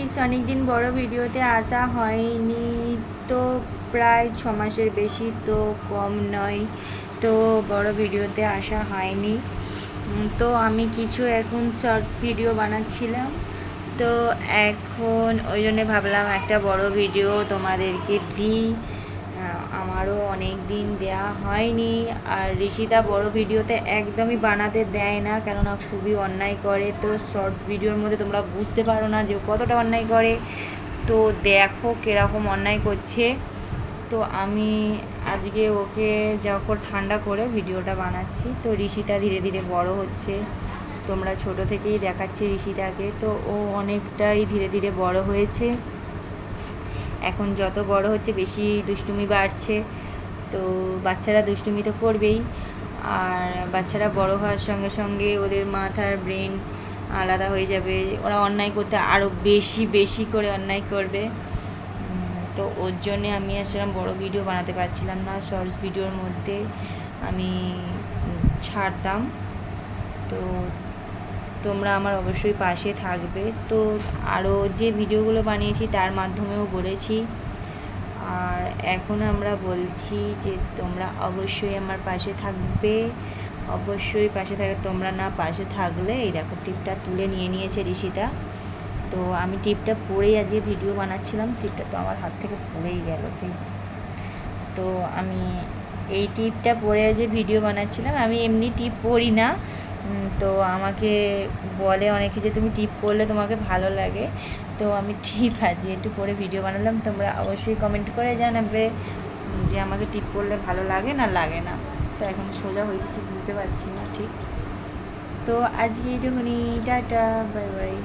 Guys, অনেকদিন বড় ভিডিওতে আসা হয়নি তো, প্রায় 6 মাসের বেশি তো কম নয়। তো বড় ভিডিওতে আসা হয়নি। তো আমি কিছু এখন শর্টস ভিডিও বানাচ্ছিলাম, তো এখন ওই জন্যে ভাবলাম একটা বড় ভিডিও তোমাদেরকে দিই। আমারও অনেক দিন দেওয়া হয়নি। আর ঋষিতা বড় ভিডিওতে একদমই বানাতে দেয় না, কেননা খুবই অন্যায় করে। তো শর্টস ভিডিওর মধ্যে তোমরা বুঝতে পারো না যে কতটা অন্যায় করে। তো দেখো কীরকম অন্যায় করছে। তো আমি আজকে ওকে যখন ঠান্ডা করে ভিডিওটা বানাচ্ছি। তো ঋষিতা ধীরে ধীরে বড় হচ্ছে, তোমরা ছোট থেকেই দেখাচ্ছি ঋষিতাকে। তো ও অনেকটাই ধীরে ধীরে বড় হয়েছে। এখন যত বড় হচ্ছে বেশি দুষ্টুমি বাড়ছে। তো বাচ্চারা দুষ্টুমি তো করবেই, আর বাচ্চারা বড় হওয়ার সঙ্গে সঙ্গে ওদের মাথার ব্রেন আলাদা হয়ে যাবে। ওরা অন্যায় করতে আরও বেশি বেশি করে অন্যায় করবে। তো ওর জন্যে আমি আসলাম বড় ভিডিও বানাতে পারছিলাম না। শর্টস ভিডিওর মধ্যে আমি ছাড়তাম। তো তোমরা আমার অবশ্যই পাশে থাকবে। তো আরও যে ভিডিওগুলো বানিয়েছি তার মাধ্যমেও বলেছি, আর এখন আমরা বলছি যে তোমরা অবশ্যই আমার পাশে থাকবে, অবশ্যই পাশে থাকবে। তোমরা না পাশে থাকলে, এই দেখো টিপটা তুলে নিয়েছে ঋষিতা। তো আমি টিপটা পরেই আজকে ভিডিও বানাচ্ছিলাম, টিপটা তো আমার হাত থেকে পড়েই গেল সেই। তো আমি এই টিপটা পরে আজকে ভিডিও বানাচ্ছিলাম। আমি এমনি টিপ পরি না, তো আমাকে বলে অনেকে যে তুমি টিপ পরলে তোমাকে ভালো লাগে। তো আমি টিপ আজকে একটু পরে ভিডিও বানালাম। তোমরা অবশ্যই কমেন্ট করে জানাবে যে আমাকে টিপ পরলে ভালো লাগে না লাগে না। তো এখন সোজা হয়েছে ঠিক বুঝতে পারছি না ঠিক। তো আজকে এইটুকুনি, টাটা, বাই বাই।